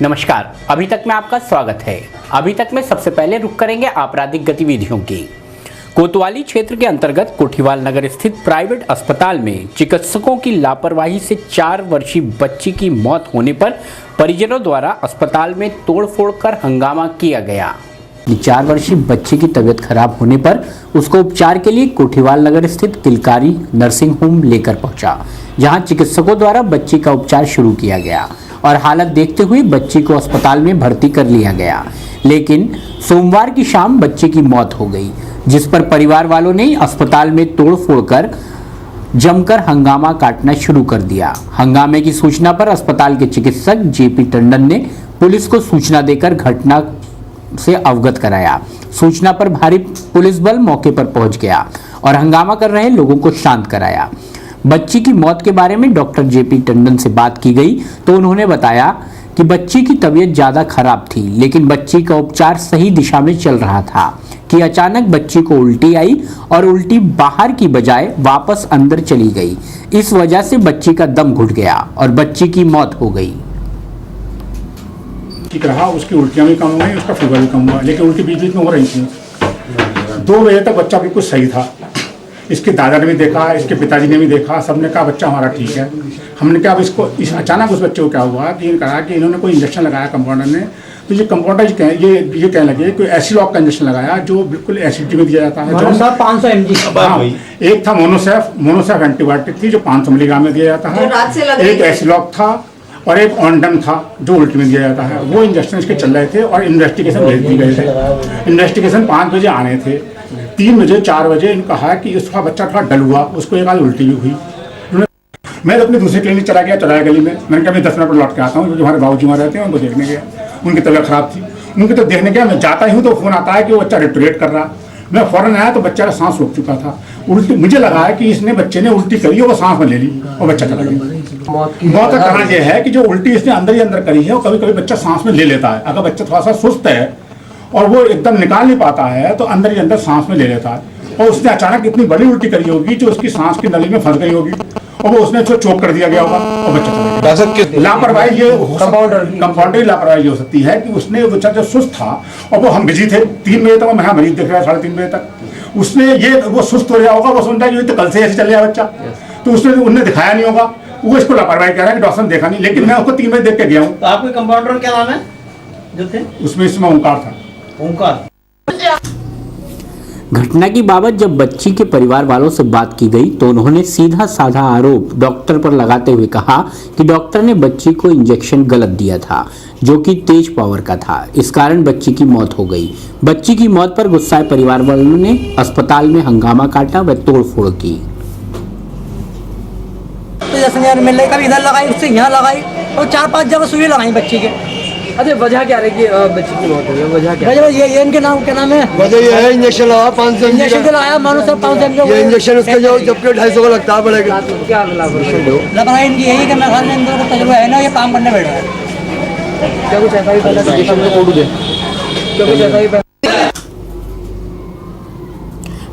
नमस्कार, अभी तक में आपका स्वागत है। अभी तक में सबसे पहले रुक करेंगे आपराधिक गतिविधियों की। कोतवाली क्षेत्र के अंतर्गत कोठीवाल नगर स्थित प्राइवेट अस्पताल में चिकित्सकों की लापरवाही से 4 वर्षीय बच्ची की मौत होने पर परिजनों द्वारा अस्पताल में तोड़फोड़ कर हंगामा किया गया। 4 वर्षीय बच्ची की तबीयत खराब होने पर उसको उपचार के लिए कोठीवाल नगर स्थित किलकारी नर्सिंग होम लेकर पहुंचा, जहां चिकित्सकों द्वारा बच्ची का उपचार शुरू किया गया और हालत देखते हुए बच्ची को अस्पताल में भर्ती कर लिया गया। लेकिन सोमवार की शाम बच्ची की मौत हो गई, जिस पर परिवार वालों ने अस्पताल में तोड़फोड़ कर जमकर हंगामा काटना शुरू कर दिया। हंगामे की सूचना पर अस्पताल के चिकित्सक जेपी टंडन ने पुलिस को सूचना देकर घटना से अवगत कराया। सूचना पर भारी पुलिस बल मौके पर पहुंच गया और हंगामा कर रहे लोगों को शांत कराया। बच्ची की मौत के बारे में डॉक्टर जेपी टंडन से बात की गई तो उन्होंने बताया कि बच्ची की तबीयत ज़्यादा खराब थी, लेकिन बच्ची का उपचार सही दिशा में चल रहा था कि अचानक बच्ची को उल्टी आई और उल्टी बाहर की बजाय वापस अंदर चली गई। इस वजह से बच्ची का दम घुट गया और बच्ची की मौत हो गई। ठीक रहा, उसकी उल्टियाँ भी कम हुई, उसका फीवर भी कम हुआ, लेकिन उल्टी बीच बीच में हो रही थी। 2 बजे तक बच्चा बिल्कुल सही था। इसके दादा ने भी देखा, इसके पिताजी ने भी देखा, सबने कहा बच्चा हमारा ठीक है। हमने कहा अब इसको अचानक उस बच्चे को क्या हुआ कि कहा कि इन्होंने कोई इंजेक्शन लगाया कंपाउंडर ने, तो ये कंपाउंडर ये कहने लगे कोई एसिलॉक का इंजेक्शन लगाया जो बिल्कुल एसिडिटी में दिया जाता है, जो 500 mg। एक था मोनोसेफ एंटीबायोटिक थी जो 500 मिलीग्राम में दिया जाता है, एक एसिलॉक था और एक ऑन्डम था जो उल्टी में दिया जाता है। वो इंजेक्शन इसके चल रहे थे और इन्वेस्टिगेशन भेज दिए गए थे। इन्वेस्टिगेशन 5 बजे आने थे, 3 बजे 4 बजे इनका कहा कि उसका बच्चा थोड़ा डल हुआ, उसको एक आध उल्टी भी हुई। मैं तो अपनी दूसरी क्लिनिक चला गया गली में। मैंने कहा मैं 10 मिनट में लौट के आता हूँ, क्योंकि हमारे बाबूजी वहाँ रहते हैं, उनको देखने गया। उनकी तबीयत खराब थी, उनकी तो देखने गया। मैं जाता ही हूँ तो फोन आता है कि वो बच्चा डिटोरेट कर रहा। मैं फौरन आया तो बच्चा का सांस रुक चुका था। उल्टी मुझे लगा है कि इसने बच्चे ने उल्टी करी और वो सांस में ले ली और बच्चा चला गया। मौत का कारण यह है कि जो उल्टी इसने अंदर ही अंदर करी है, और कभी कभी बच्चा सांस में ले लेता है। अगर बच्चा थोड़ा सा सुस्त है और वो एकदम निकाल नहीं पाता है तो अंदर ही अंदर सांस में ले लेता है, और उसने अचानक इतनी बड़ी उल्टी करी होगी जो उसकी सांस की नली में फंस गई होगी और वो उसने चोक कर दिया गया होगा और बच्चा चला गया। लापरवाही ये कंपाउंडर लापरवाही हो सकती है कि उसने बच्चा जो सुस्त था और वो हम बिजी थे 3 बजे तक, मैं मरीज देख रहा 3:30 बजे तक, उसने ये वो सुस्त हो गया होगा। वो सुनता है तो कल से ऐसे चल रहा बच्चा, तो उसने उन्हें दिखाया नहीं होगा, वो इसको लापरवाही कह रहा है कि डॉक्टर ने देखा नहीं, लेकिन मैं उसको 3 बजे देख के गया हूँ। तो आपके कंपाउंडर क्या नाम है जो थे? उसमें ओंकार था। ओंकार। घटना की बाबत जब बच्ची के परिवार वालों से बात की गई तो उन्होंने सीधा साधा आरोप डॉक्टर पर लगाते हुए कहा कि डॉक्टर ने बच्ची को इंजेक्शन गलत दिया था, जो कि तेज पावर का था। इस कारण बच्ची की मौत हो गई। बच्ची की मौत पर गुस्साए परिवार वालों ने अस्पताल में हंगामा काटा व तोड़फोड़ की। तो मिलने का इधर लगाई, उससे यहाँ लगाई और 4-5 जगह सुई लगाई बच्ची के। अच्छा, वजह क्या रही बच्ची की मौत हुई? वजह क्या? वजह ये इनके नाम क्या नाम है? वजह ये है इंजेक्शन लगा 500 इंजेक्शन लगाया, मानो सब 500 mg। ये इंजेक्शन उसके जो जबकि 250 का लगता है पड़ेगा। क्या लापरवाही इनकी यही कि मेरे घर में इंदौर का तजुर्बा है ना, ये काम करने बैठ रहा है। क्या कुछ ऐसा ही पहले क्या कुछ ऐसा ही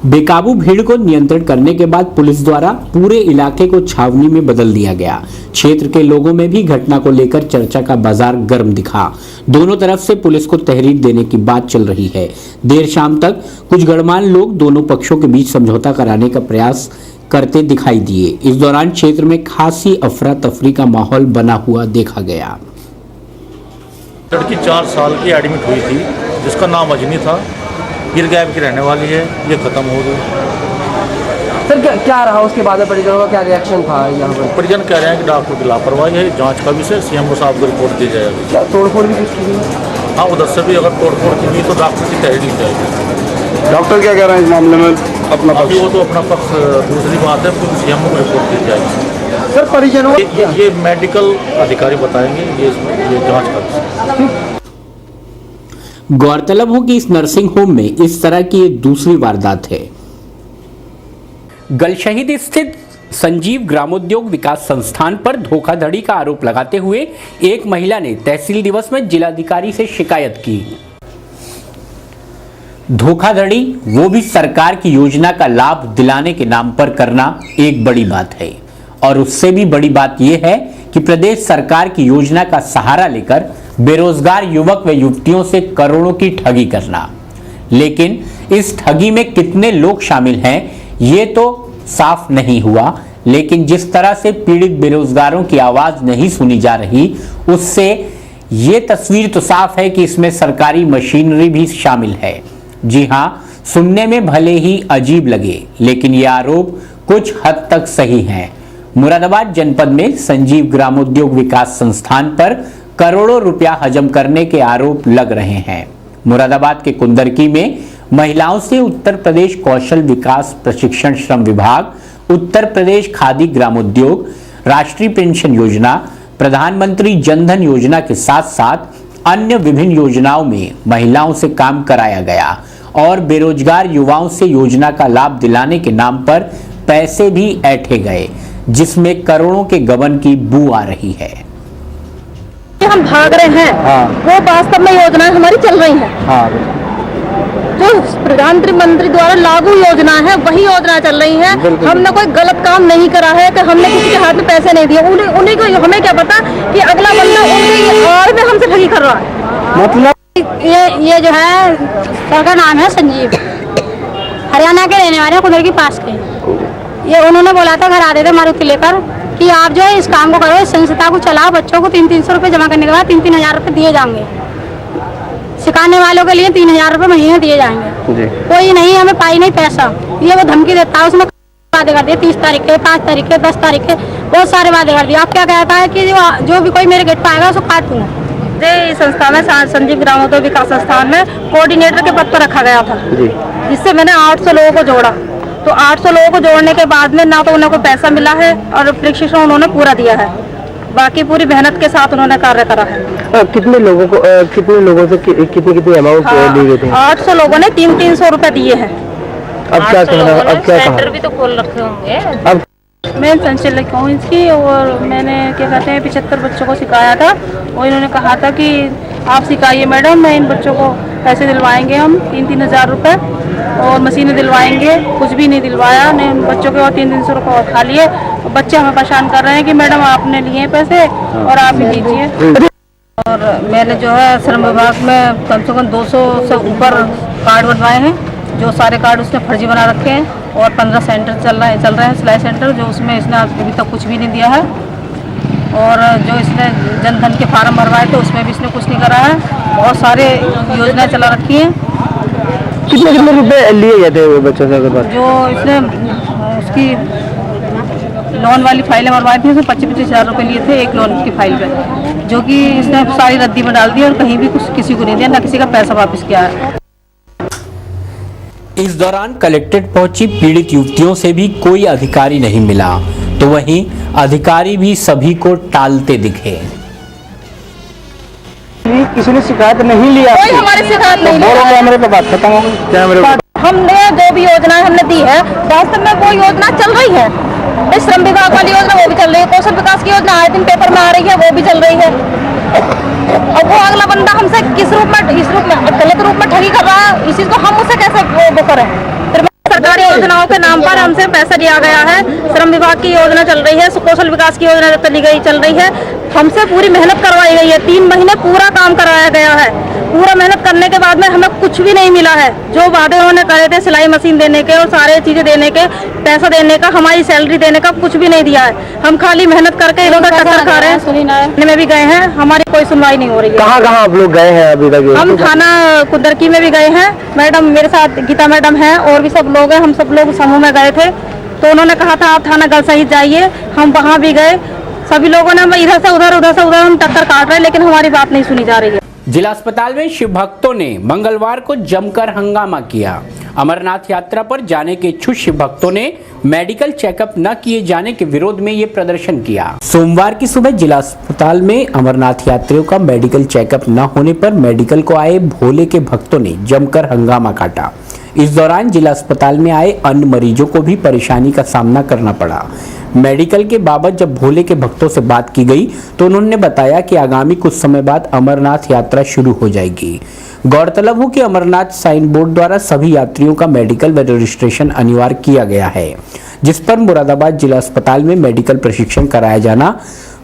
बेकाबू भीड़ को नियंत्रण करने के बाद पुलिस द्वारा पूरे इलाके को छावनी में बदल दिया गया। क्षेत्र के लोगों में भी घटना को लेकर चर्चा का बाजार गर्म दिखा। दोनों तरफ से पुलिस को तहरीर देने की बात चल रही है। देर शाम तक कुछ गणमान्य लोग दोनों पक्षों के बीच समझौता कराने का प्रयास करते दिखाई दिए। इस दौरान क्षेत्र में खासी अफरा तफरी का माहौल बना हुआ देखा गया। लड़की 4 साल की एडमिट हुई थी, जिसका नाम अजनी था, गिर गैब की रहने वाली है, ये खत्म हो गई। सर क्या रहा उसके बाद परिजनों का क्या रिएक्शन था यहाँ पर? परिजन कह रहे हैं कि डॉक्टर की लापरवाही है, जांच का विषय सीएम साहब को रिपोर्ट दी जाएगी। क्या तोड़फोड़ भी कुछ की गई? हाँ, उधर से भी अगर तोड़फोड़ की गई तो डॉक्टर की तहरीर ली जाएगी। डॉक्टर क्या कह रहे हैं इस मामले में अपना अभी वो तो अपना पक्ष दूसरी बात है, फिर सीएम को रिपोर्ट दी जाएगी। सर परिजनों ये मेडिकल अधिकारी बताएंगे, ये जाँच का विषय। गौरतलब हो कि इस नर्सिंग होम में इस तरह की ये दूसरी वारदात है। गलशहीद स्थित संजीव ग्रामोद्योग विकास संस्थान पर धोखाधड़ी का आरोप लगाते हुए एक महिला ने तहसील दिवस में जिलाधिकारी से शिकायत की। धोखाधड़ी, वो भी सरकार की योजना का लाभ दिलाने के नाम पर करना एक बड़ी बात है, और उससे भी बड़ी बात यह है कि प्रदेश सरकार की योजना का सहारा लेकर बेरोजगार युवक व युवतियों से करोड़ों की ठगी करना। लेकिन इस ठगी में कितने लोग शामिल हैं ये तो साफ नहीं हुआ, लेकिन जिस तरह से पीड़ित बेरोजगारों की आवाज नहीं सुनी जा रही, उससे ये तस्वीर तो साफ है कि इसमें सरकारी मशीनरी भी शामिल है। जी हां, सुनने में भले ही अजीब लगे, लेकिन ये आरोप कुछ हद तक सही हैं। मुरादाबाद जनपद में संजीव ग्रामोद्योग विकास संस्थान पर करोड़ों रुपया हजम करने के आरोप लग रहे हैं। मुरादाबाद के कुंदरकी में महिलाओं से उत्तर प्रदेश कौशल विकास प्रशिक्षण श्रम विभाग, उत्तर प्रदेश खादी ग्रामोद्योग, राष्ट्रीय पेंशन योजना, प्रधानमंत्री जनधन योजना के साथ साथ अन्य विभिन्न योजनाओं में महिलाओं से काम कराया गया और बेरोजगार युवाओं से योजना का लाभ दिलाने के नाम पर पैसे भी ऐंठे गए, जिसमें करोड़ों के गबन की बू आ रही है। हम भाग रहे हैं, वो वास्तव में योजनाएं हमारी चल रही हैं। जो प्रधानमंत्री द्वारा लागू योजना है वही योजना चल रही है। हमने कोई गलत काम नहीं करा है कि हमने किसी के हाथ में पैसे नहीं दिए। उन्हीं को, हमें क्या पता कि अगला बंदा उनकी और भी हमसे ठगी कर रहा है। मतलब ये जो है, सर का नाम है संजीव, हरियाणा के रहने वाले कुंदर के पास के। ये उन्होंने बोला था घर आते थे मारुति लेकर कि आप जो है इस काम को करो, इस संस्था को चलाओ, बच्चों को 300 रुपए जमा करने के बाद 3-3 हजार रुपए दिए जाएंगे। सिखाने वालों के लिए 3,000 रुपए महीने दिए जाएंगे। कोई नहीं, हमें पाई नहीं पैसा, ये वो धमकी देता है। उसमें वादे कर दिए 30 तारीख के, 5 तारीख के, 10 तारीख के, बहुत सारे वादे कर दिए। आप क्या कहता है कि जो भी कोई मेरे गेट पर आएगा उसको काट दूंगा। इस संस्था में संजीव ग्रामोद्योग विकास संस्थान में कोऑर्डिनेटर के पद पर रखा गया था, जिससे मैंने 800 लोगों को जोड़ा। तो 800 लोगों को जोड़ने के बाद में ना तो उन्हें कोई पैसा मिला है और प्रशिक्षण उन्होंने पूरा दिया है, बाकी पूरी मेहनत के साथ उन्होंने कार्य करा है। कितने लोगों से कितनी अमाउंट ली गई थी? 800 लोगों ने 300 रुपए दिए हैं। अब क्या सेंटर भी तो खोल रखे होंगे। अब मैं संचालक हूँ इसकी, और मैंने क्या कहते हैं 75 बच्चों को सिखाया था। और इन्होंने कहा था कि आप सिखाइए मैडम, मैं इन बच्चों को पैसे दिलवाएंगे, हम 3-3 हजार रुपये और मशीनें दिलवाएंगे। कुछ भी नहीं दिलवाया, ने बच्चों के और 300 रुपये और खा लिए। बच्चे हमें परेशान कर रहे हैं कि मैडम आपने लिए पैसे और आप ही दीजिए। और मैंने जो है श्रम विभाग में कम से कम 200 से ऊपर कार्ड बनवाए हैं, जो सारे कार्ड उसने फर्जी बना रखे हैं। और 15 सेंटर चल रहे हैं सिलाई सेंटर, जो उसमें इसने अभी तक कुछ भी नहीं दिया है। और जो इसने जनधन के फार्म भरवाए थे उसमें भी इसने कुछ नहीं करा है। बहुत सारे योजनाएं चला रखी हैं। कितने रुपए लिए गए थे वो बच्चों से? जो इसने उसकी लोन वाली फाइलें भरवाई थी, उसमें 25-25 हजार रुपये लिए थे एक लोन की फाइल पे, जो कि इसने सारी रद्दी में डाल दी और कहीं भी कुछ किसी को नहीं दिया, ना किसी का पैसा वापस किया है। इस दौरान कलेक्ट्रेट पहुंची पीड़ित युवतियों से भी कोई अधिकारी नहीं मिला, तो वहीं अधिकारी भी सभी को टालते दिखे। किसी ने शिकायत नहीं लिया? कोई हमारी शिकायत नहीं लिया। कैमरे पे बात खत्म हो गई। कैमरे पे हमने जो भी योजनाएं हमने दी है, वास्तव में वो योजना चल रही है। इस श्रम विभाग वाली योजना वो भी चल रही है, कौशल विकास की योजना आए दिन पेपर में आ रही है, वो भी चल रही है। और वो अगला बंदा हमसे किस रूप में, इस रूप में गलत रूप में ठगी कर रहा है, इस चीज को हम उसे कैसे वो करें? सरकारी योजनाओं के नाम पर हमसे पैसा लिया गया है। श्रम विभाग की योजना चल रही है, कौशल विकास की योजना चल रही है। हमसे पूरी मेहनत करवाई गई है, 3 महीने पूरा काम कराया गया है। पूरा मेहनत करने के बाद में हमें कुछ भी नहीं मिला है। जो वादे उन्होंने करे थे सिलाई मशीन देने के और सारे चीजें देने के, पैसा देने का, हमारी सैलरी देने का, कुछ भी नहीं दिया है। हम खाली मेहनत करके इधर उधर टक्कर खा रहे हैं। में भी गए हैं, हमारी कोई सुनवाई नहीं हो रही है। कहाँ आप लोग गए हैं अभी तक? हम थाना कुंदरकी में भी गए हैं। मैडम मेरे साथ गीता मैडम है और भी सब लोग हैं, हम सब लोग समूह में गए थे। तो उन्होंने कहा था आप थाना गल सहित जाइए, हम वहाँ भी गए। सभी लोगों ने इधर से उधर हम टक्कर काट रहे हैं, लेकिन हमारी बात नहीं सुनी जा रही है। जिला अस्पताल में शिव भक्तों ने मंगलवार को जमकर हंगामा किया। अमरनाथ यात्रा पर जाने के इच्छुक शिव भक्तों ने मेडिकल चेकअप न किए जाने के विरोध में ये प्रदर्शन किया। सोमवार की सुबह जिला अस्पताल में अमरनाथ यात्रियों का मेडिकल चेकअप न होने पर मेडिकल को आए भोले के भक्तों ने जमकर हंगामा काटा। इस दौरान जिला अस्पताल में आए अन्य मरीजों को भी परेशानी का सामना करना पड़ा। मेडिकल के बाबत जब भोले के भक्तों से बात की गई तो उन्होंने बताया कि आगामी कुछ समय बाद अमरनाथ यात्रा शुरू हो जाएगी। गौरतलब हो कि अमरनाथ साइन बोर्ड द्वारा सभी यात्रियों का मेडिकल व रजिस्ट्रेशन अनिवार्य किया गया है, जिस पर मुरादाबाद जिला अस्पताल में मेडिकल प्रशिक्षण कराया जाना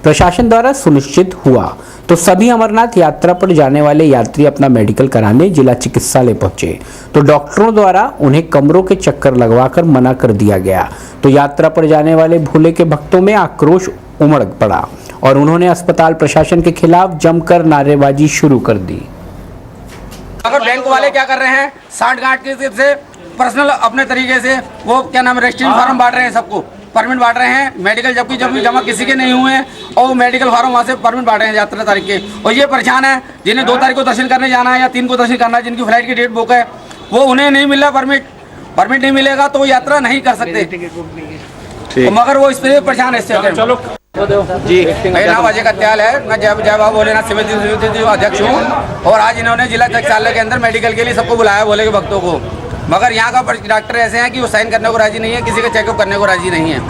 प्रशासन द्वारा सुनिश्चित हुआ। तो सभी अमरनाथ यात्रा पर जाने वाले यात्री अपना मेडिकल कराने जिला चिकित्सालय पहुंचे तो डॉक्टरों द्वारा उन्हें कमरों के चक्कर लगवाकर मना कर दिया गया। तो यात्रा पर जाने वाले भोले के भक्तों में आक्रोश उमड़ पड़ा और उन्होंने अस्पताल प्रशासन के खिलाफ जमकर नारेबाजी शुरू कर दी। अगर बैंक वाले क्या कर रहे हैं, साठ गांठ के से पर्सनल अपने तरीके से वो क्या नाम रेजिस्ट्रेशन फार्म बांट रहे हैं, सबको परमिट बांट रहे हैं, मेडिकल जबकि जब जमा किसी के नहीं हुए हैं और मेडिकल फार्म वहाँ से परमिट बांट रहे हैं यात्रा तारीख के। और ये परेशान है जिन्हें 2 तारीख को दर्शन करने जाना है या 3 को दर्शन करना है, जिनकी फ्लाइट की डेट बुक है, वो उन्हें नहीं मिल रहा परमिट नहीं मिलेगा तो वो यात्रा नहीं कर सकते। मगर वो इस पर परेशान है। चलो जी, मेरा नाम अजय कत्याल है, मैं जय बाबा भोलेनाथ समिति अध्यक्ष हूँ और आज इन्होंने जिला चिकित्सालय के अंदर मेडिकल के लिए सबको बुलाया भोले के भक्तों को। मगर यहाँ का डॉक्टर ऐसे हैं कि वो साइन करने को राजी नहीं है, किसी का चेकअप करने को राजी नहीं है।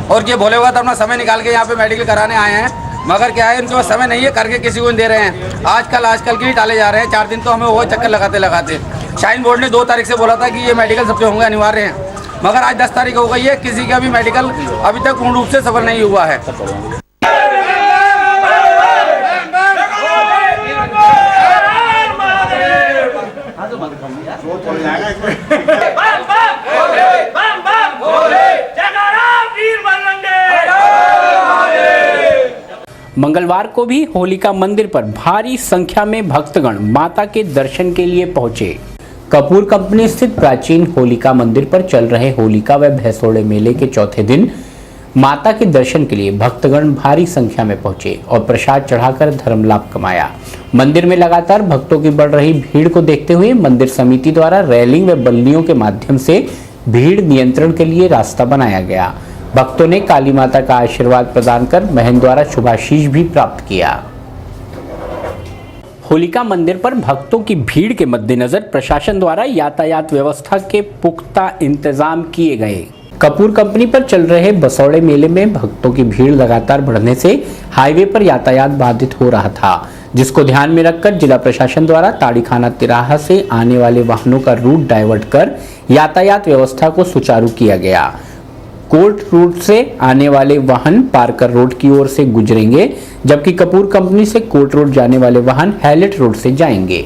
और ये भोले भक्त अपना समय निकाल के यहाँ पे मेडिकल कराने आए हैं, मगर क्या है उनके पास समय नहीं है, करके किसी को दे रहे हैं। आजकल के ही टाले जा रहे हैं। 4 दिन तो हमें वो चक्कर लगाते शाइन बोर्ड ने 2 तारीख से बोला था कि ये मेडिकल सबके होंगे अनिवार्य हैं, मगर आज 10 तारीख हो गई है, किसी का भी मेडिकल अभी तक पूर्ण रूप से सफल नहीं हुआ है। मंगलवार को भी होलिका मंदिर पर भारी संख्या में भक्तगण माता के दर्शन के लिए पहुंचे। कपूर कंपनी स्थित प्राचीन होलिका मंदिर पर चल रहे होलिका व भैंसोड़े मेले के चौथे दिन माता के दर्शन के लिए भक्तगण भारी संख्या में पहुंचे और प्रसाद चढ़ाकर धर्म लाभ कमाया। मंदिर में लगातार भक्तों की बढ़ रही भीड़ को देखते हुए मंदिर समिति द्वारा रेलिंग व बल्लियों के माध्यम से भीड़ नियंत्रण के लिए रास्ता बनाया गया। भक्तों ने काली माता का आशीर्वाद प्रदान कर बहन द्वारा शुभाशीष भी प्राप्त किया। होलिका मंदिर पर भक्तों की भीड़ के मद्देनजर प्रशासन द्वारा यातायात व्यवस्था के पुख्ता इंतजाम किए गए। कपूर कंपनी पर चल रहे बसौड़े मेले में भक्तों की भीड़ लगातार बढ़ने से हाईवे पर यातायात बाधित हो रहा था, जिसको ध्यान में रखकर जिला प्रशासन द्वारा ताड़ीखाना तिराहा से आने वाले वाहनों का रूट डाइवर्ट कर यातायात व्यवस्था को सुचारू किया गया। कोर्ट रूट से आने वाले वाहन पारकर रोड की ओर से गुजरेंगे, जबकि कपूर कंपनी से कोर्ट रोड जाने वाले वाहन हैलेट रोड से जाएंगे।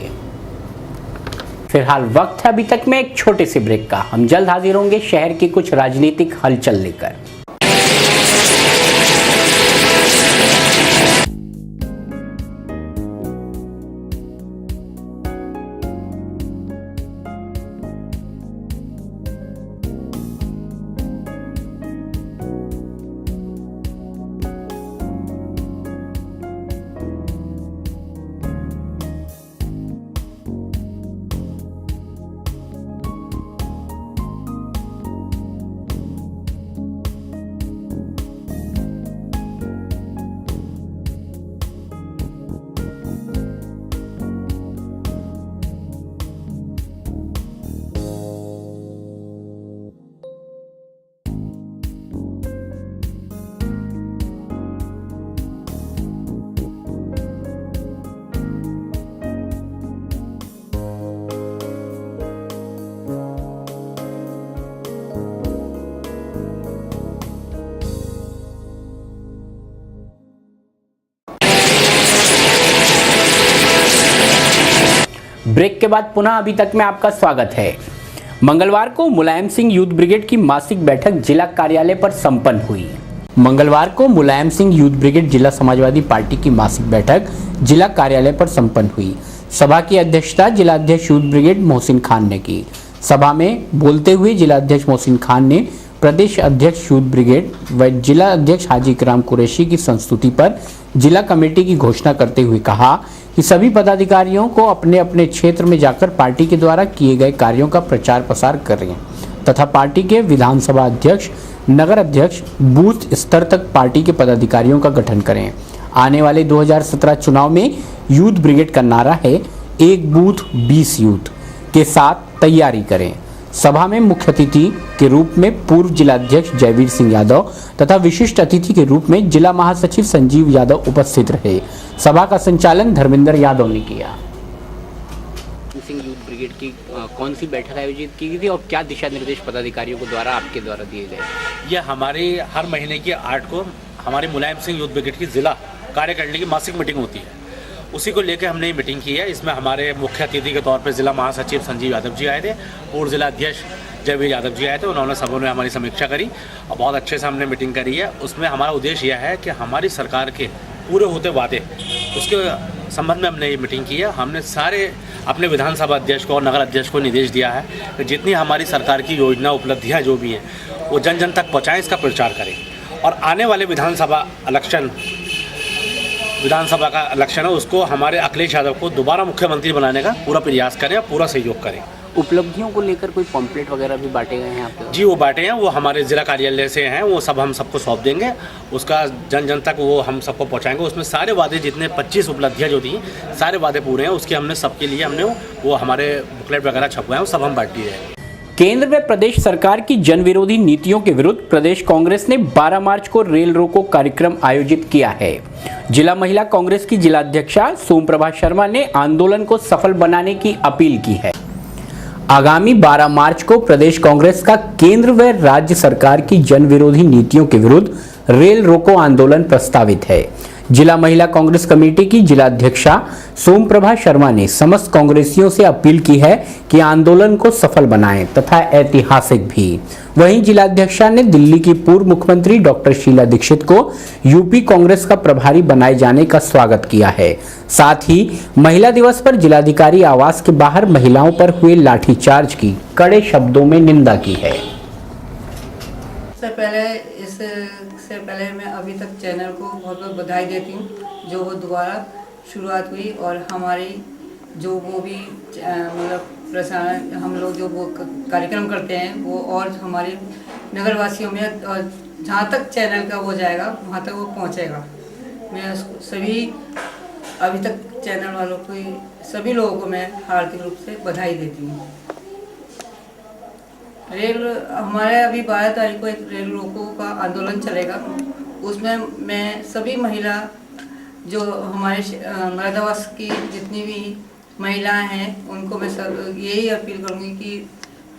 फिलहाल वक्त है अभी तक में एक छोटे से ब्रेक का। हम जल्द हाजिर होंगे शहर की कुछ राजनीतिक हलचल लेकर। ब्रेक के बाद पुनः अभी तक में आपका स्वागत है। मंगलवार को मुलायम सिंह यूथ ब्रिगेड की मासिक बैठक जिला कार्यालय पर संपन्न हुई। मंगलवार को मुलायम सिंह यूथ ब्रिगेड जिला समाजवादी पार्टी की मासिक बैठक जिला कार्यालय पर संपन्न हुई। सभा की अध्यक्षता जिला अध्यक्ष यूथ ब्रिगेड मोहसिन खान ने की। सभा में बोलते हुए जिला अध्यक्ष मोहसिन खान ने प्रदेश अध्यक्ष यूथ ब्रिगेड व जिला अध्यक्ष हाजी इकराम कुरैशी की संस्तुति पर जिला कमेटी की घोषणा करते हुए कहा कि सभी पदाधिकारियों को अपने अपने क्षेत्र में जाकर पार्टी के द्वारा किए गए कार्यों का प्रचार प्रसार करें तथा पार्टी के विधानसभा अध्यक्ष, नगर अध्यक्ष, बूथ स्तर तक पार्टी के पदाधिकारियों का गठन करें। आने वाले 2017 चुनाव में यूथ ब्रिगेड का नारा है एक बूथ 20 यूथ के साथ तैयारी करें। सभा में मुख्य अतिथि के रूप में पूर्व जिला अध्यक्ष जयवीर सिंह यादव तथा विशिष्ट अतिथि के रूप में जिला महासचिव संजीव यादव उपस्थित रहे। सभा का संचालन धर्मेंद्र यादव ने किया। सिंह यूथ ब्रिगेड की कौन सी बैठक आयोजित की गई थी और क्या दिशा निर्देश पदाधिकारियों को द्वारा आपके द्वारा दिए गए? यह हमारे हर महीने की 8 को हमारे मुलायम सिंह यूथ ब्रिगेड की जिला कार्यकारिणी की मासिक मीटिंग होती है। उसी को लेकर हमने ये मीटिंग की है। इसमें हमारे मुख्य अतिथि के तौर पर जिला महासचिव संजीव यादव जी आए थे, पूर्व जिला अध्यक्ष जयवीर यादव जी आए थे। उन्होंने सबों ने हमारी समीक्षा करी और बहुत अच्छे से हमने मीटिंग करी है। उसमें हमारा उद्देश्य यह है कि हमारी सरकार के पूरे होते वादे उसके संबंध में हमने ये मीटिंग की है। हमने सारे अपने विधानसभा अध्यक्ष को और नगर अध्यक्ष को निर्देश दिया है कि जितनी हमारी सरकार की योजना उपलब्धियाँ जो भी हैं वो जन जन तक पहुँचाएँ, इसका प्रचार करें। और आने वाले विधानसभा का इलेक्शन है, उसको हमारे अखिलेश यादव को दोबारा मुख्यमंत्री बनाने का पूरा प्रयास करें और पूरा सहयोग करें। उपलब्धियों को लेकर कोई पॉम्पलेट वगैरह भी बांटे गए हैं आपके? जी, वो बांटे हैं, वो हमारे जिला कार्यालय से हैं, वो सब हम सबको सौंप देंगे। उसका जन जन तक वो हम सबको पहुंचाएंगे। उसमें सारे वादे जितने 25 उपलब्धियां जो थी, सारे वादे पूरे हैं। उसके हमने सबके लिए हमने वो हमारे बुकलेट वगैरह छपवाए हैं, वो सब हम बांट दिए हैं। केंद्र व प्रदेश सरकार की जन विरोधी नीतियों के विरुद्ध प्रदेश कांग्रेस ने 12 मार्च को रेल रोको कार्यक्रम आयोजित किया है। जिला महिला कांग्रेस की जिलाध्यक्षा सोमप्रभा शर्मा ने आंदोलन को सफल बनाने की अपील की है। आगामी 12 मार्च को प्रदेश कांग्रेस का केंद्र व राज्य सरकार की जन विरोधी नीतियों के विरुद्ध रेल रोको आंदोलन प्रस्तावित है। जिला महिला कांग्रेस कमेटी की जिलाध्यक्षा सोमप्रभा शर्मा ने समस्त कांग्रेसियों से अपील की है कि आंदोलन को सफल बनाएं तथा ऐतिहासिक भी। वहीं जिलाध्यक्षा ने दिल्ली की पूर्व मुख्यमंत्री डॉक्टर शीला दीक्षित को यूपी कांग्रेस का प्रभारी बनाए जाने का स्वागत किया है। साथ ही महिला दिवस पर जिलाधिकारी आवास के बाहर महिलाओं पर हुए लाठीचार्ज की कड़े शब्दों में निंदा की है। इससे पहले मैं अभी तक चैनल को बहुत बहुत बधाई देती हूँ जो वो दोबारा शुरुआत हुई और हमारी जो वो भी मतलब प्रसारण हम लोग जो वो कार्यक्रम करते हैं वो और हमारे नगरवासियों में और जहाँ तक चैनल का वो जाएगा वहाँ तक वो पहुँचेगा। मैं सभी अभी तक चैनल वालों को सभी लोगों को मैं हार्दिक रूप से बधाई देती हूँ। रेल हमारे अभी 12 तारीख को एक रेल रोको का आंदोलन चलेगा। उसमें मैं सभी महिला जो हमारे मरादावास की जितनी भी महिलाएं हैं उनको मैं सब यही अपील करूंगी कि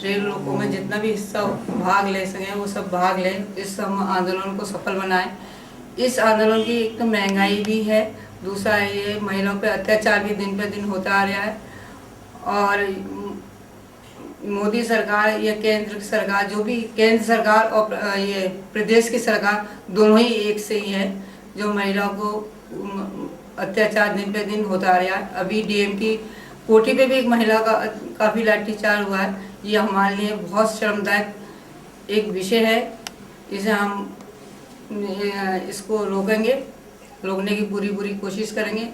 रेल रोको में जितना भी हिस्सा भाग ले सकें वो सब भाग लें। इस हम आंदोलन को सफल बनाएं। इस आंदोलन की एक तो महंगाई भी है, दूसरा ये महिलाओं पर अत्याचार भी दिन पर दिन होता आ रहा है और मोदी सरकार या केंद्र सरकार जो भी केंद्र सरकार और ये प्रदेश की सरकार दोनों ही एक से ही है जो महिलाओं को अत्याचार दिन पे दिन होता आ रहा है। अभी डीएम की कोठी पे भी एक महिला का काफ़ी लाठीचार्ज हुआ है। ये हमारे लिए बहुत शर्मदायक एक विषय है। इसे हम इसको रोकने की पूरी कोशिश करेंगे।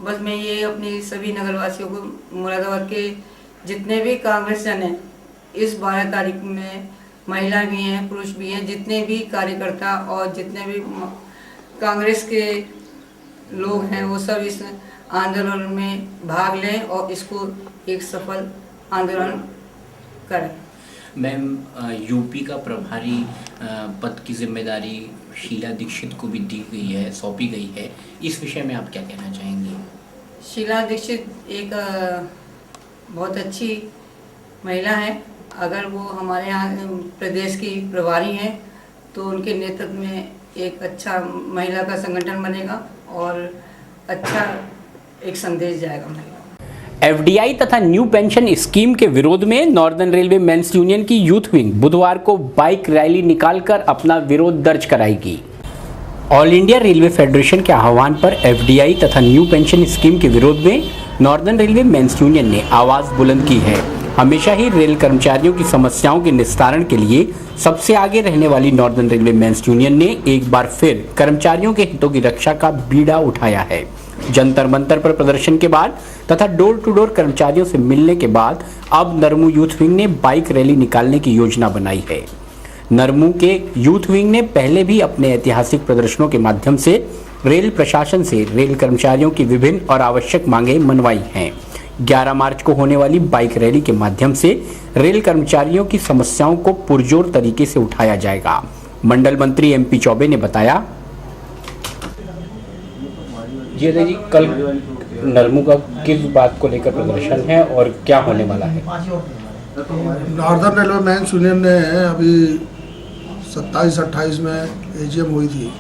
बस मैं ये अपनी सभी नगरवासियों को मुरादाबाद के जितने भी कांग्रेस जन हैं इस 12 तारीख में महिला भी हैं पुरुष भी हैं, जितने भी कार्यकर्ता और जितने भी कांग्रेस के लोग हैं वो सब इस आंदोलन में भाग लें और इसको एक सफल आंदोलन करें। मैम, यूपी का प्रभारी पद की जिम्मेदारी शीला दीक्षित को भी दी गई है, सौंपी गई है। इस विषय में आप क्या कहना चाहेंगी? शीला दीक्षित एक बहुत अच्छी महिला है। अगर वो हमारे यहाँ प्रदेश की प्रभारी हैं तो उनके नेतृत्व में एक अच्छा महिला का संगठन बनेगा और अच्छा एक संदेश जाएगा महिला। एफडीआई तथा न्यू पेंशन स्कीम के विरोध में नॉर्दर्न रेलवे मेंस यूनियन की यूथ विंग बुधवार को बाइक रैली निकालकर अपना विरोध दर्ज कराएगी। ऑल इंडिया रेलवे फेडरेशन के आह्वान पर एफडीआई तथा न्यू पेंशन स्कीम के विरोध में नॉर्दर्न रेलवे मेंस यूनियन ने आवाज़ बुलंद की है। हमेशा ही रेल कर्मचारियों की समस्याओं के निस्तारण के लिए सबसे आगे रहने वाली नॉर्दर्न रेलवे मेंस यूनियन ने एक बार फिर कर्मचारियों के हितों की रक्षा का बीड़ा उठाया है। जंतर मंतर पर प्रदर्शन के बाद तथा डोर टू डोर कर्मचारियों से मिलने के बाद अब नरमू यूथ विंग ने बाइक रैली निकालने की योजना बनाई है। नरमू के यूथ विंग ने पहले भी अपने ऐतिहासिक प्रदर्शनों के माध्यम से रेल प्रशासन से रेल कर्मचारियों की विभिन्न और आवश्यक मांगें मनवाई हैं। 11 मार्च को होने वाली बाइक रैली के माध्यम से रेल कर्मचारियों की समस्याओं को पुरजोर तरीके से उठाया जाएगा। मंडल मंत्री एमपी चौबे ने बताया। जी कल नरमू का किस बात को लेकर प्रदर्शन है और क्या होने वाला है? नॉर्दर्न रेलवे मेंस यूनियन ने अभी 27-28 में एजीएम हुई थी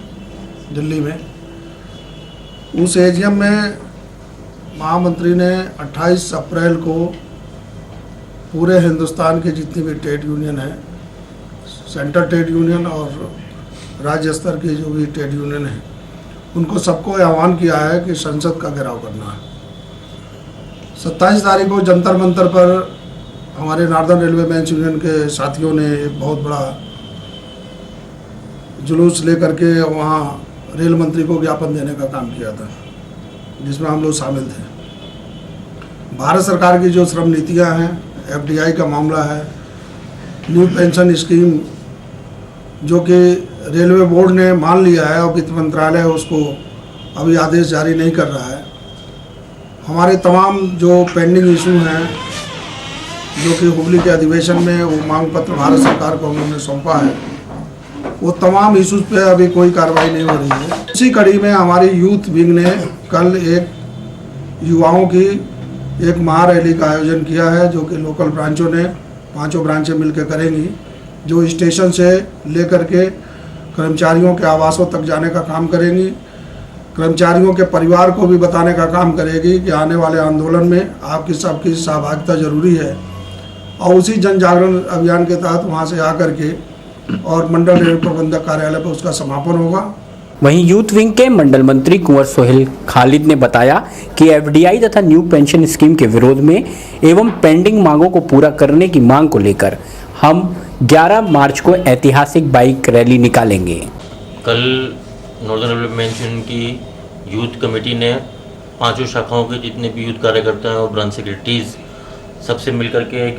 दिल्ली में। उस एजीएम में महामंत्री ने 28 अप्रैल को पूरे हिंदुस्तान के जितनी भी ट्रेड यूनियन है, सेंट्रल ट्रेड यूनियन और राज्य स्तर के जो भी ट्रेड यूनियन है, उनको सबको आह्वान किया है कि संसद का घेराव करना है। 27 तारीख को जंतर मंतर पर हमारे नॉर्दर्न रेलवे मेंस यूनियन के साथियों ने एक बहुत बड़ा जुलूस लेकर के वहाँ रेल मंत्री को ज्ञापन देने का काम किया था, जिसमें हम लोग शामिल थे। भारत सरकार की जो श्रम नीतियाँ हैं, FDI का मामला है, न्यू पेंशन स्कीम जो कि रेलवे बोर्ड ने मान लिया है और वित्त मंत्रालय उसको अभी आदेश जारी नहीं कर रहा है। हमारे तमाम जो पेंडिंग इशू हैं, जो कि हुबली के अधिवेशन में वो मांग पत्र भारत सरकार को हम लोगों ने सौंपा है, वो तमाम इशूज़ पे अभी कोई कार्रवाई नहीं हो रही है। इसी कड़ी में हमारी यूथ विंग ने कल एक युवाओं की एक महारैली का आयोजन किया है, जो कि लोकल ब्रांचों ने 5 ब्रांचें मिलकर करेंगी, जो स्टेशन से लेकर के कर्मचारियों के आवासों तक जाने का काम करेंगी। कर्मचारियों के परिवार को भी बताने का काम करेगी कि आने वाले आंदोलन में आपकी सबकी सहभागिता जरूरी है, और उसी जन जागरण अभियान के तहत वहाँ से आकर के और मंडल रेल प्रबंधक कार्यालय पर उसका समापन होगा। वहीं यूथ विंग के मंडल मंत्री कुंवर सोहेल खालिद ने बताया कि FDI तथा न्यू पेंशन स्कीम के विरोध में एवं पेंडिंग मांगों को पूरा करने की मांग को लेकर हम 11 मार्च को ऐतिहासिक बाइक रैली निकालेंगे। कल नॉर्दर्न रेलवे मेंस यूनियन की यूथ कमेटी ने 5 शाखाओं के जितने भी यूथ कार्यकर्ता हैं और ब्रांच सेक्रेटरीज सबसे मिलकर के एक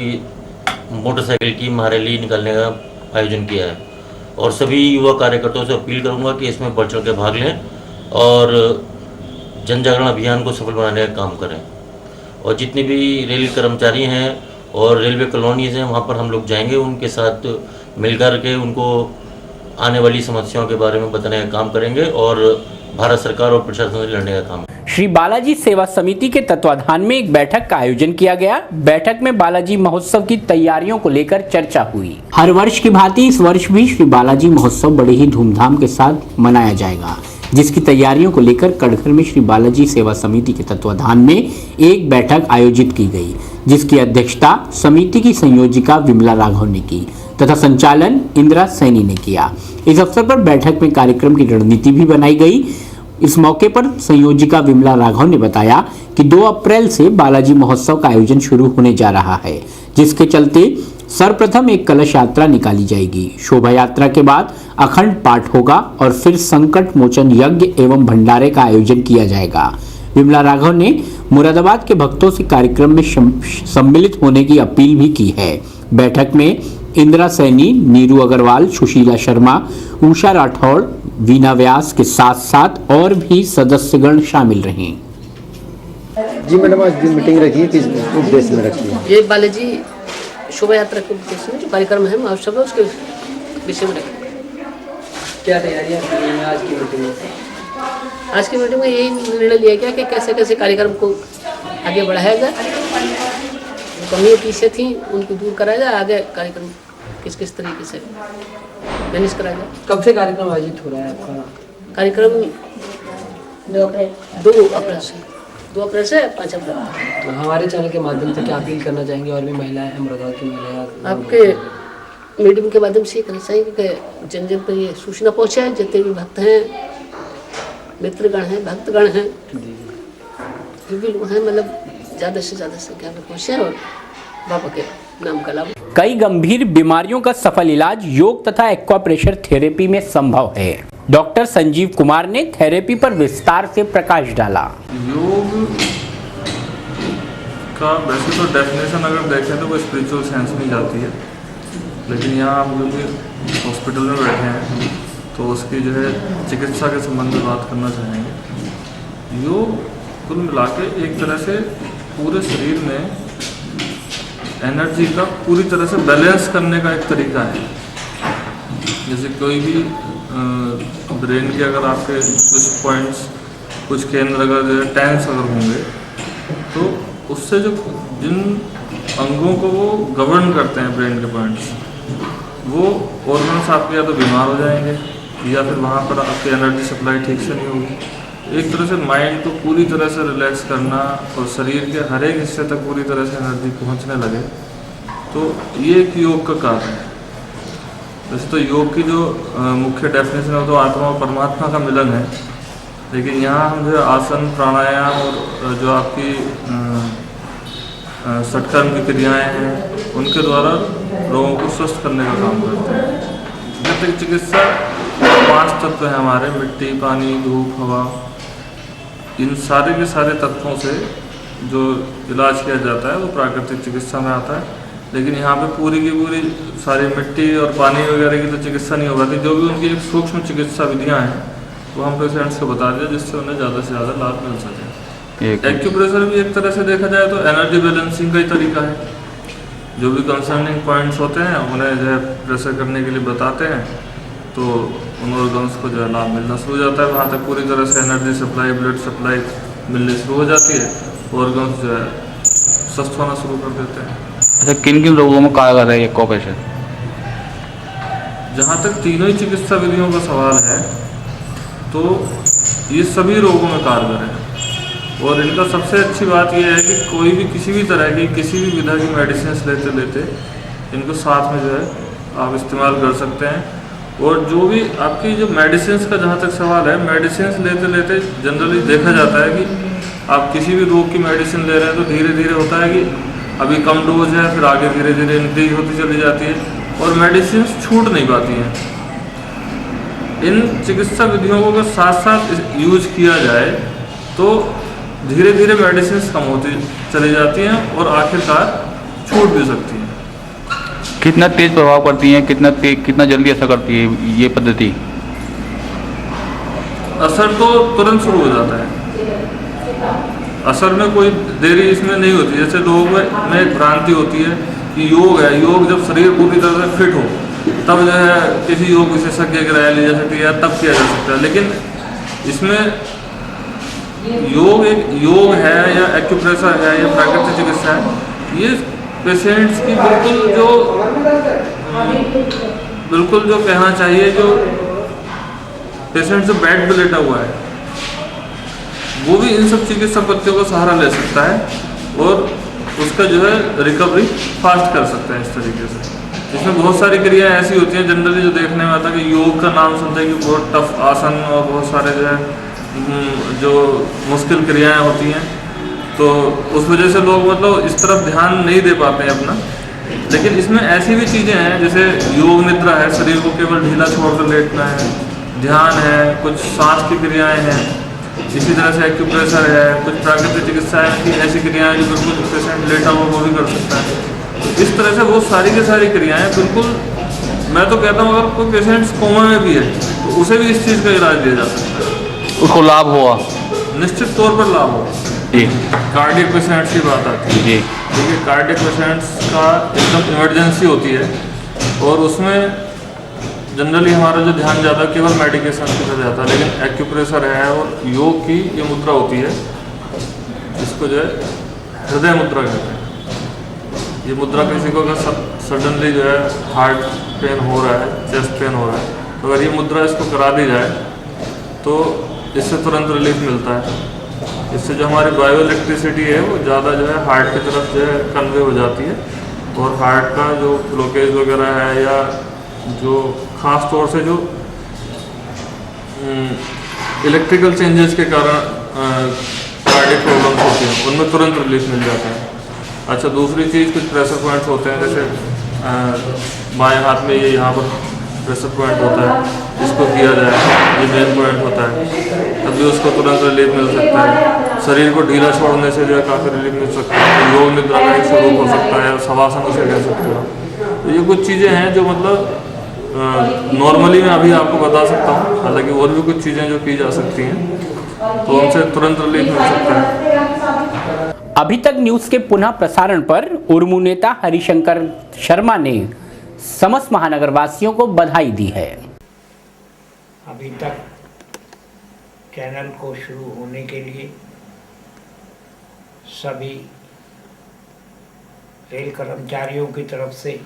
मोटरसाइकिल की महारैली निकालने का आयोजन किया है, और सभी युवा कार्यकर्ताओं से अपील करूंगा कि इसमें बढ़ चढ़ के भाग लें और जन जागरण अभियान को सफल बनाने का काम करें। और जितने भी रेल कर्मचारी हैं और रेलवे कॉलोनीज हैं, वहाँ पर हम लोग जाएंगे, उनके साथ मिलकर के उनको आने वाली समस्याओं के बारे में बताने का काम करेंगे और भारत सरकार और प्रशासन से लड़ने का काम। श्री बालाजी सेवा समिति के तत्वाधान में एक बैठक का आयोजन किया गया। बैठक में बालाजी महोत्सव की तैयारियों को लेकर चर्चा हुई। हर वर्ष की भांति इस वर्ष भी श्री बालाजी महोत्सव बड़े ही धूमधाम के साथ मनाया जाएगा, जिसकी तैयारियों को लेकर कटघर में श्री बालाजी सेवा समिति के तत्वाधान में एक बैठक आयोजित की गई, जिसकी अध्यक्षता समिति की संयोजिका विमला राघव ने की तथा संचालन इंदिरा सैनी ने किया। इस अवसर पर बैठक में कार्यक्रम की रणनीति भी बनाई गई। इस मौके पर संयोजिका विमला राघव ने बताया कि 2 अप्रैल से बालाजी महोत्सव का आयोजन शुरू होने जा रहा है, जिसके चलते सर्वप्रथम एक कलश यात्रा निकाली जाएगी। शोभा यात्रा के बाद अखंड पाठ होगा और फिर संकट मोचन यज्ञ एवं भंडारे का आयोजन किया जाएगा। विमला राघव ने मुरादाबाद के भक्तों से कार्यक्रम में सम्मिलित होने की अपील भी की है। बैठक में इंदिरा सैनी, नीरू अग्रवाल, सुशीला शर्मा, उषा राठौड़, वीना व्यास के साथ साथ और भी सदस्यगण शामिल रहे। जी मैडम, आज मीटिंग रखी है, किस उद्देश्य में रखी है? ये बालाजी शोभा यात्रा के उद्देश्य में जो कार्यक्रम है महोत्सव है उसके विषय में रखी। क्या तैयारियां की हैं आज की मीटिंग में? आज की मीटिंग में यही निर्णय लिया गया कि कैसे कैसे कार्यक्रम को आगे बढ़ाया जाए, कमियाँ पीछे थी उनको दूर कराया जाए, आगे कार्यक्रम किस किस तरीके से मैनेज कराया जाए। कब से कार्यक्रम आयोजित हो रहा है आपका? कार्यक्रम 2 अप्रैल से 5 अप्रैल। तो हमारे चैनल के माध्यम से क्या अपील करना चाहेंगे? और भी महिलाएं, मुरादाबाद की महिलाएं आपके मीडियम के माध्यम से ये करना चाहिए कि जन जन पर ये सूचना पहुँचे, जितने भी भक्त हैं, मित्रगण हैं, भक्तगण हैं, जो भी लोग हैं, मतलब ज़्यादा से ज़्यादा संख्या में पहुँचे और बाबा के नाम का लाभ। कई गंभीर बीमारियों का सफल इलाज योग तथा एक्वाप्रेशर थेरेपी में संभव है। डॉक्टर संजीव कुमार ने थेरेपी पर विस्तार से प्रकाश डाला। योग का वैसे तो डेफिनेशन अगर देखें तो वो स्पिरिचुअल साइंस में जाती है, लेकिन यहाँ हम जो हॉस्पिटल में बैठे हैं तो उसकी जो है चिकित्सा के संबंध में बात करना चाहेंगे। योग कुल मिला के एक तरह से पूरे शरीर में एनर्जी का पूरी तरह से बैलेंस करने का एक तरीका है। जैसे कोई भी ब्रेन के अगर आपके कुछ पॉइंट्स, कुछ केंद्र अगर टेंस अगर होंगे तो उससे जो जिन अंगों को वो गवर्न करते हैं ब्रेन के पॉइंट्स, वो ऑर्गन्स आपके या तो बीमार हो जाएंगे या फिर वहाँ पर आपकी एनर्जी सप्लाई ठीक से नहीं होगी। एक तरह से माइंड को पूरी तरह से रिलैक्स करना और शरीर के हर एक हिस्से तक पूरी तरह से एनर्जी पहुंचने लगे, तो ये एक योग का कार्य है। वैसे तो योग की जो मुख्य डेफिनेशन है तो आत्मा और परमात्मा का मिलन है, लेकिन यहाँ हम जो आसन, प्राणायाम और जो आपकी षटकर्म की क्रियाएँ हैं उनके द्वारा लोगों को स्वस्थ करने का काम करते हैं। प्राकृतिक चिकित्सा 5 तत्व हैं हमारे, मिट्टी, पानी, धूप, हवा, इन सारे के सारे तत्वों से जो इलाज किया जाता है वो प्राकृतिक चिकित्सा में आता है। लेकिन यहाँ पे पूरी की पूरी सारी मिट्टी और पानी वगैरह की तो चिकित्सा नहीं हो पाती, जो भी उनकी एक सूक्ष्म चिकित्सा विधियाँ हैं वो हम पेशेंट्स को बता दें जिससे उन्हें ज़्यादा से ज़्यादा लाभ मिल सके। एक्यूप्रेशर भी एक तरह से देखा जाए तो एनर्जी बैलेंसिंग का ही तरीका है। जो भी कंसर्निंग पॉइंट्स होते हैं उन्हें जो है प्रेशर करने के लिए बताते हैं, तो उन ऑर्गन्स को जो है लाभ मिलना शुरू हो जाता है। वहाँ तक पूरी तरह से एनर्जी सप्लाई, ब्लड सप्लाई मिलनी शुरू हो जाती है, ऑर्गन्स जो है स्वस्थ होना शुरू कर देते हैं। अच्छा, किन किन रोगों में कारगर है ये एक्यूप्रेशर? जहाँ तक तीनों ही चिकित्सा विधियों का सवाल है तो ये सभी रोगों में कारगर है, और इनका सबसे अच्छी बात यह है कि कोई भी किसी भी तरह की किसी भी विधा की मेडिसिन लेते लेते इनको साथ में जो है आप इस्तेमाल कर सकते हैं। और जो भी आपकी जो मेडिसिन का जहाँ तक सवाल है, मेडिसिन लेते लेते जनरली देखा जाता है कि आप किसी भी रोग की मेडिसिन ले रहे हैं तो धीरे धीरे होता है कि अभी कम डोज है, फिर आगे धीरे धीरे इंक्रीज होती चली जाती है और मेडिसिन छूट नहीं पाती हैं। इन चिकित्सा विधियों को अगर साथ साथ यूज किया जाए तो धीरे धीरे मेडिसिन कम होती चली जाती हैं और आखिरकार छूट भी सकती हैं। कितना तेज प्रभाव करती हैं, कितना जल्दी असर करती है ये पद्धति? असर तो तुरंत शुरू हो जाता है, असर में कोई देरी इसमें नहीं होती। जैसे लोगों में एक भ्रांति होती है कि योग है, योग जब शरीर पूरी तरह से फिट हो तब जो है किसी योग विशेषज्ञ की राय ली जा सकती है, तब किया जा सकता है। लेकिन इसमें योग एक योग है या एक्यूप्रेशर है या प्राकृतिक चिकित्सा है, ये पेशेंट्स की बिल्कुल जो कहना चाहिए, जो पेशेंट जो बेड पे लेटा हुआ है वो भी इन सब चिकित्सा पद्धतियों का सहारा ले सकता है और उसका जो है रिकवरी फास्ट कर सकता है इस तरीके से। इसमें बहुत सारी क्रियाएं ऐसी होती हैं जनरली जो देखने में आता है कि योग का नाम सुनते हैं कि बहुत टफ आसन और बहुत सारे जो है जो मुश्किल क्रियाएं होती हैं, तो उस वजह से लोग मतलब इस तरफ ध्यान नहीं दे पाते हैं अपना। लेकिन इसमें ऐसी भी चीज़ें हैं जैसे योग निद्रा है, शरीर को केवल ढीला छोड़कर लेटना है, ध्यान है, कुछ सांस की क्रियाएं हैं, इसी तरह से एक्यूप्रेशर है, कुछ प्राकृतिक चिकित्साएं की ऐसी क्रियाएं जो बिल्कुल पेशेंट लेटा हुआ वो भी कर सकता है। तो इस तरह से वो सारी की सारी क्रियाएं बिल्कुल, मैं तो कहता हूँ अगर कोई पेशेंट कोमा में भी है तो उसे भी इस चीज़ का इलाज दिया जा सकता है, उसको लाभ हुआ, निश्चित तौर पर लाभ होगा। जी, कार्डियक पेशेंट्स की बात आती है, जी, देखिए कार्डियक पेशेंट्स का एकदम इमरजेंसी होती है और उसमें जनरली हमारा जो ध्यान ज़्यादा केवल मेडिकेशन की तरफ जाता है, लेकिन एक्यूप्रेशर है और योग की ये मुद्रा होती है जिसको जो है हृदय मुद्रा कहते हैं। ये मुद्रा किसी को अगर सडनली जो है हार्ट पेन हो रहा है, चेस्ट पेन हो रहा है, तो अगर ये मुद्रा इसको करा दी जाए तो इससे तुरंत रिलीफ मिलता है। इससे जो हमारी बायो इलेक्ट्रिसिटी है वो ज़्यादा जो है हार्ट की तरफ जो है कन्वे हो जाती है और हार्ट का जो ब्लॉकेज वगैरह है या जो ख़ास तौर से जो इलेक्ट्रिकल चेंजेस के कारण कार्डियक प्रॉब्लम्स होती हैं उनमें तुरंत रिलीफ मिल जाता है। अच्छा, दूसरी चीज़ कुछ प्रेशर पॉइंट्स होते हैं, जैसे बाएं हाथ में ये यहाँ पर प्रेशर पॉइंट होता है, इसको किया जाए, ये मेन पॉइंट होता है, तभी उसको तुरंत रिलीफ मिल सकता है। शरीर को ढीला छोड़ने से जो है काफ़ी रिलीफ मिल सकता है। तो योग निद्रा का एक स्वरूप हो सकता है, शवासन उसे कह सकते हो। तो ये कुछ चीज़ें हैं जो मतलब नॉर्मली मैं अभी आपको बता सकता हूँ, हालांकि और भी कुछ चीज़ें जो की जा सकती हैं तो उनसे तुरंत रिलीफ मिल सकता है। अभी तक न्यूज के पुनः प्रसारण पर उर्मू नेता हरिशंकर शर्मा ने समस्त महानगर वासियों को बधाई दी है। अभी तक चैनल को शुरू होने के लिए सभी रेल कर्मचारियों की तरफ से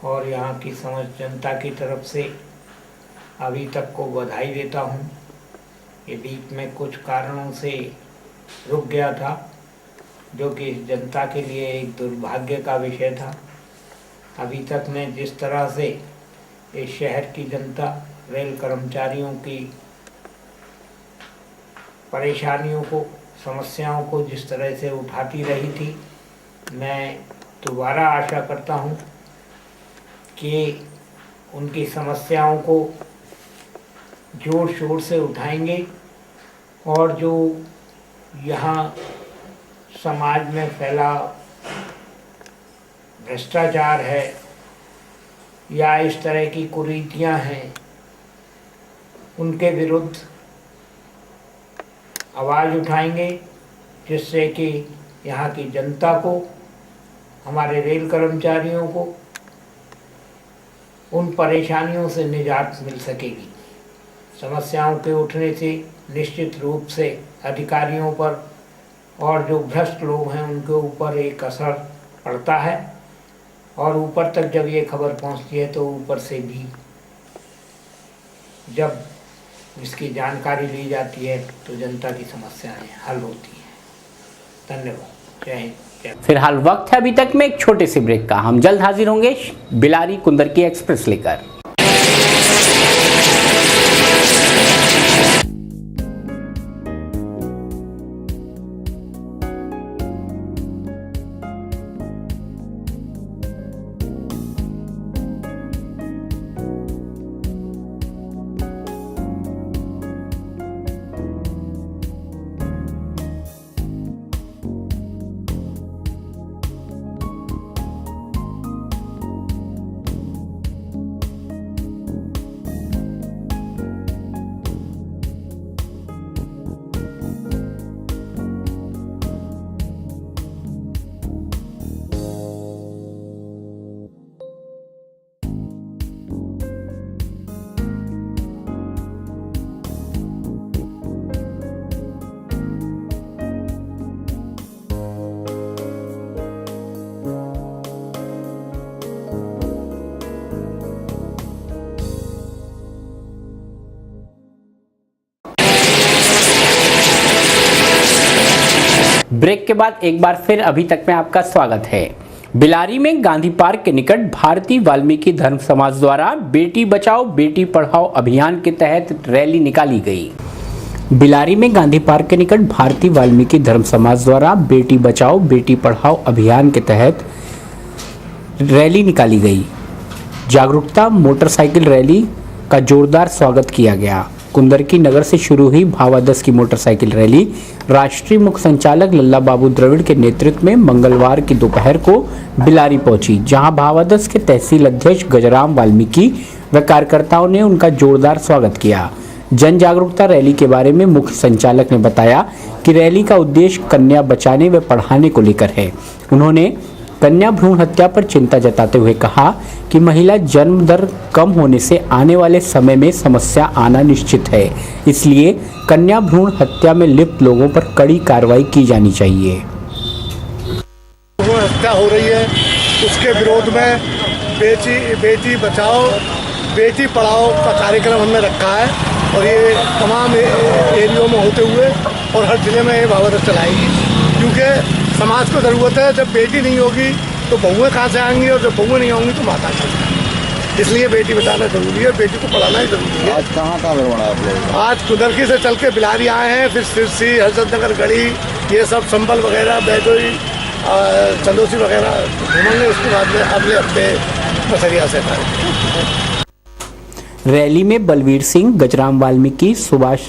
और यहाँ की समस्त जनता की तरफ से अभी तक को बधाई देता हूँ ये बीच में कुछ कारणों से रुक गया था, जो कि जनता के लिए एक दुर्भाग्य का विषय था। अभी तक में जिस तरह से इस शहर की जनता रेल कर्मचारियों की परेशानियों को, समस्याओं को जिस तरह से उठाती रही थी, मैं दोबारा आशा करता हूं कि उनकी समस्याओं को जोर शोर से उठाएंगे और जो यहाँ समाज में फैला भ्रष्टाचार है या इस तरह की कुरीतियाँ हैं, उनके विरुद्ध आवाज़ उठाएंगे, जिससे कि यहाँ की जनता को, हमारे रेल कर्मचारियों को उन परेशानियों से निजात मिल सकेगी। समस्याओं के उठने से निश्चित रूप से अधिकारियों पर और जो भ्रष्ट लोग हैं उनके ऊपर एक असर पड़ता है, और ऊपर तक जब ये खबर पहुंचती है तो ऊपर से भी जब इसकी जानकारी ली जाती है तो जनता की समस्याएं हल होती हैं। धन्यवाद। जय हिंद। फिलहाल वक्त है अभी तक में एक छोटे से ब्रेक का। हम जल्द हाजिर होंगे बिलारी कुंदरकी एक्सप्रेस लेकर। ब्रेक के बाद एक बार फिर अभी तक में आपका स्वागत है। बिलारी में गांधी पार्क के निकट भारतीय वाल्मीकि धर्म समाज द्वारा बेटी बचाओ बेटी पढ़ाओ अभियान के तहत रैली निकाली गई। बिलारी में गांधी पार्क के निकट भारतीय वाल्मीकि धर्म समाज द्वारा बेटी बचाओ बेटी पढ़ाओ अभियान के तहत रैली निकाली गई। जागरूकता मोटरसाइकिल रैली का जोरदार स्वागत किया गया। कुंदरकी नगर से शुरू हुई भावा 10 की मोटरसाइकिल रैली राष्ट्रीय मुख्य संचालक लल्ला बाबू द्रविड़ के नेतृत्व में मंगलवार की दोपहर को बिलारी पहुंची, जहां भावा 10 के तहसील अध्यक्ष गजराम वाल्मीकि व कार्यकर्ताओं ने उनका जोरदार स्वागत किया। जन जागरूकता रैली के बारे में मुख्य संचालक ने बताया कि रैली का उद्देश्य कन्या बचाने व पढ़ाने को लेकर है। उन्होंने कन्या भ्रूण हत्या पर चिंता जताते हुए कहा कि महिला जन्म दर कम होने से आने वाले समय में समस्या आना निश्चित है, इसलिए कन्या भ्रूण हत्या में लिप्त लोगों पर कड़ी कार्रवाई की जानी चाहिए। भ्रूण हत्या हो रही है, उसके विरोध में बेटी बचाओ बेटी पढ़ाओ का कार्यक्रम हमने रखा है और ये तमाम एरियो में होते हुए और हर जिले में ये भावा चलाएगी, क्योंकि समाज को ज़रूरत है। जब बेटी नहीं होगी तो बहुएं कहाँ से आएंगी और जब बहुएं नहीं होंगी तो माता कहाँ, इसलिए बेटी बचाना जरूरी है, बेटी को पढ़ाना ही जरूरी है। आज कहाँ बढ़ा आप लोग? आज कुंदरकी से चल के बिलारी आए हैं, फिर सिरसी, हजरत नगर, गढ़ी, ये सब संबल वगैरह, बैजोई, चंदोसी वगैरह घूमेंगे। उसके बाद में अगले हफ्ते बसरिया से रैली में बलवीर सिंह, गजराम वाल्मीकि, सुभाष,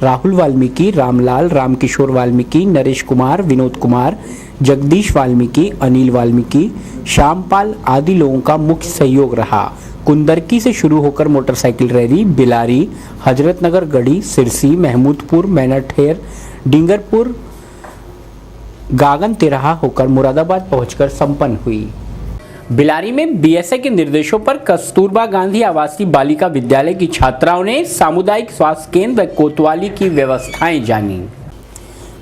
राहुल वाल्मीकि, रामलाल, रामकिशोर वाल्मीकि, नरेश कुमार, विनोद कुमार, जगदीश वाल्मीकि, अनिल वाल्मीकि, श्यामपाल आदि लोगों का मुख्य सहयोग रहा। कुंदरकी से शुरू होकर मोटरसाइकिल रैली बिलारी, हजरतनगर, गढ़ी, सिरसी, महमूदपुर, मैनाठेर, डिंगरपुर, गागन तिराहा होकर मुरादाबाद पहुंचकर संपन्न हुई। बिलारी में बीएसए के निर्देशों पर कस्तूरबा गांधी आवासीय बालिका विद्यालय की छात्राओं ने सामुदायिक स्वास्थ्य केंद्र व कोतवाली की व्यवस्थाएं जानी।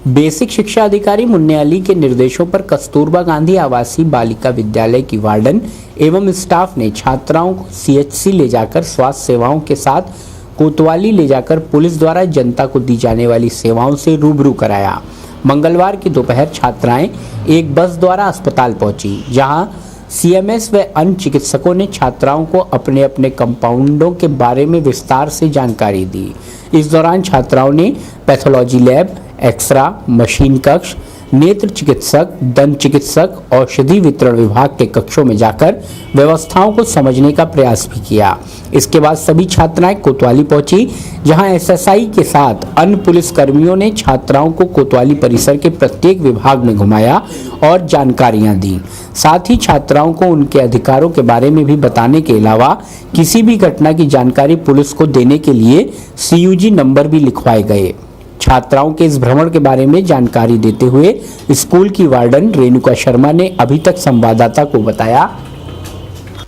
बेसिक शिक्षा अधिकारी मुन्ने अली के निर्देशों पर कस्तूरबा गांधी आवासीय बालिका विद्यालय की वार्डन एवं स्टाफ ने छात्राओं को सीएचसी ले जाकर स्वास्थ्य सेवाओं के साथ कोतवाली ले जाकर पुलिस द्वारा जनता को दी जाने वाली सेवाओं से रूबरू कराया। मंगलवार की दोपहर छात्राएं एक बस द्वारा अस्पताल पहुंची, जहां सीएमएस व अन्य चिकित्सकों ने छात्राओं को अपने अपने कंपाउंडों के बारे में विस्तार से जानकारी दी। इस दौरान छात्राओं ने पैथोलॉजी लैब, एक्सरा मशीन कक्ष, नेत्र चिकित्सक, दंत चिकित्सक, औषधि वितरण विभाग के कक्षों में जाकर व्यवस्थाओं को समझने का प्रयास भी किया। इसके बाद सभी छात्राएं कोतवाली पहुंची, जहां एसएसआई के साथ अन्य पुलिस कर्मियों ने छात्राओं को कोतवाली परिसर के प्रत्येक विभाग में घुमाया और जानकारियां दी। साथ ही छात्राओं को उनके अधिकारों के बारे में भी बताने के अलावा किसी भी घटना की जानकारी पुलिस को देने के लिए सीयूजी नंबर भी लिखवाए गए। छात्राओं के इस भ्रमण के बारे में जानकारी देते हुए स्कूल की वार्डन रेणुका शर्मा ने अभी तक संवाददाता को बताया।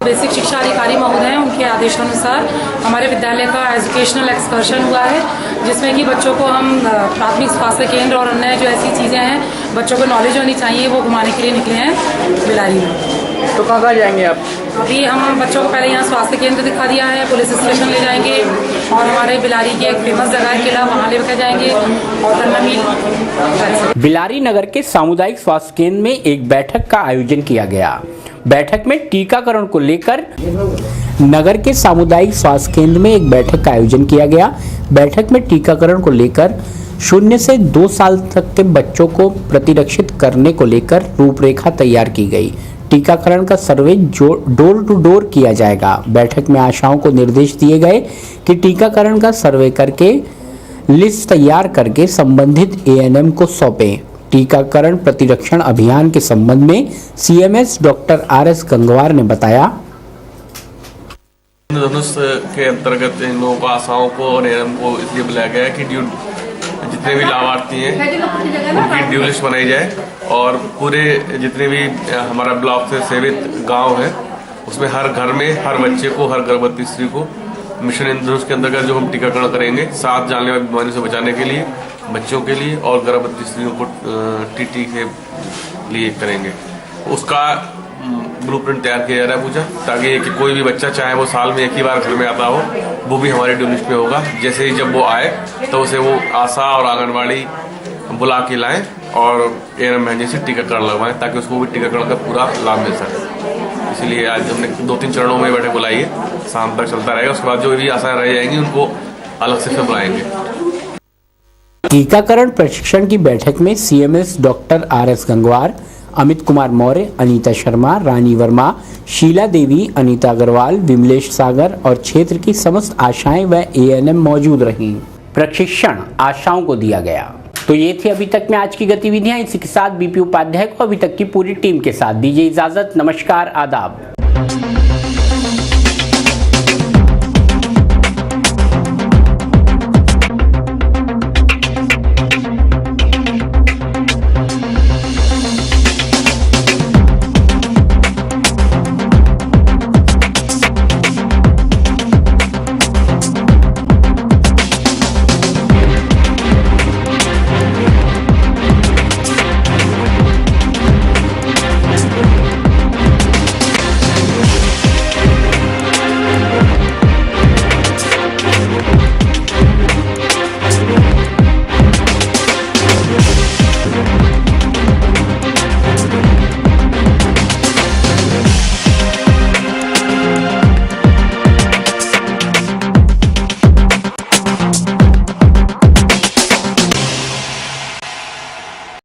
बेसिक शिक्षा अधिकारी महोदय उनके आदेशानुसार हमारे विद्यालय का एजुकेशनल एक्सकर्शन हुआ है, जिसमें कि बच्चों को हम प्राथमिक स्वास्थ्य केंद्र और अन्य जो ऐसी चीज़ें हैं बच्चों को नॉलेज होनी चाहिए वो घुमाने के लिए निकले हैं बिलारी में। तो कहाँ जाएंगे आप? अभी हम बच्चों को पहले यहाँ स्वास्थ्य केंद्र दिखा दिया है, पुलिस स्टेशन ले जाएंगे और हमारे बिलारी की एक फेमस जगह है किला, वहाँ लेकर जाएंगे और बिलारी नगर के सामुदायिक स्वास्थ्य केंद्र में एक बैठक का आयोजन किया गया। बैठक में टीकाकरण को लेकर नगर के सामुदायिक स्वास्थ्य केंद्र में एक बैठक का आयोजन किया गया। बैठक में टीकाकरण को लेकर 0 से 2 साल तक के बच्चों को प्रतिरक्षित करने को लेकर रूपरेखा तैयार की गई। टीकाकरण का सर्वे डोर टू डोर किया जाएगा। बैठक में आशाओं को निर्देश दिए गए कि टीकाकरण का सर्वे करके लिस्ट तैयार करके संबंधित एएनएम को सौंपें। टीकाकरण प्रतिरक्षण अभियान के संबंध में सीएमएस डॉक्टर आरएस गंगवार ने बताया। धनुष के अंतर्गत इन लोगों को, आशाओं को और एएनएम को इसलिए बुलाया गया है कि जितने भी लाभार्थी हैं उनकी ड्यू लिस्ट बनाई जाए और पूरे जितने भी हमारा ब्लॉक से सेवित गांव है उसमें हर घर में हर बच्चे को, हर गर्भवती स्त्री को मिशन इंद्रधनुष के अंतर्गत जो हम टीकाकरण करेंगे 7 जानलेवा बीमारियों से बचाने के लिए, बच्चों के लिए और गर्भवती स्त्रियों को टीटी के लिए करेंगे। उसका ब्लूप्रिंट तैयार किया जा रहा है पूजा, ताकि कि कोई भी बच्चा चाहे वो साल में एक ही बार घर में आता हो वो भी हमारे ड्यू लिस्ट में होगा। जैसे ही जब वो आए तो उसे वो आशा और आंगनबाड़ी बुला के लाएं और एएनएम बहन से टीकाकरण लगवाएं, ताकि उसको भी टीकाकरण का पूरा लाभ मिल सके। इसलिए आज हमने 2-3 चरणों में बैठक बुलाई है, शाम तक चलता रहेगा। उसके बाद जो भी आशाएं रह जाएंगी उनको अलग से बुलाएंगे। टीकाकरण प्रशिक्षण की बैठक में CMS doctor R S Gangwar, Amit Kumar Maurya, Anita Sharma, Rani Verma, Sheela Devi, Anita Agarwal, Vimlesh Sagar और क्षेत्र की समस्त आशाएं व एएनएम मौजूद रहीं। प्रशिक्षण आशाओं को दिया गया। तो ये थी अभी तक में आज की गतिविधियां। इसी के साथ बीपी उपाध्याय को अभी तक की पूरी टीम के साथ दीजिए इजाजत। नमस्कार, आदाब।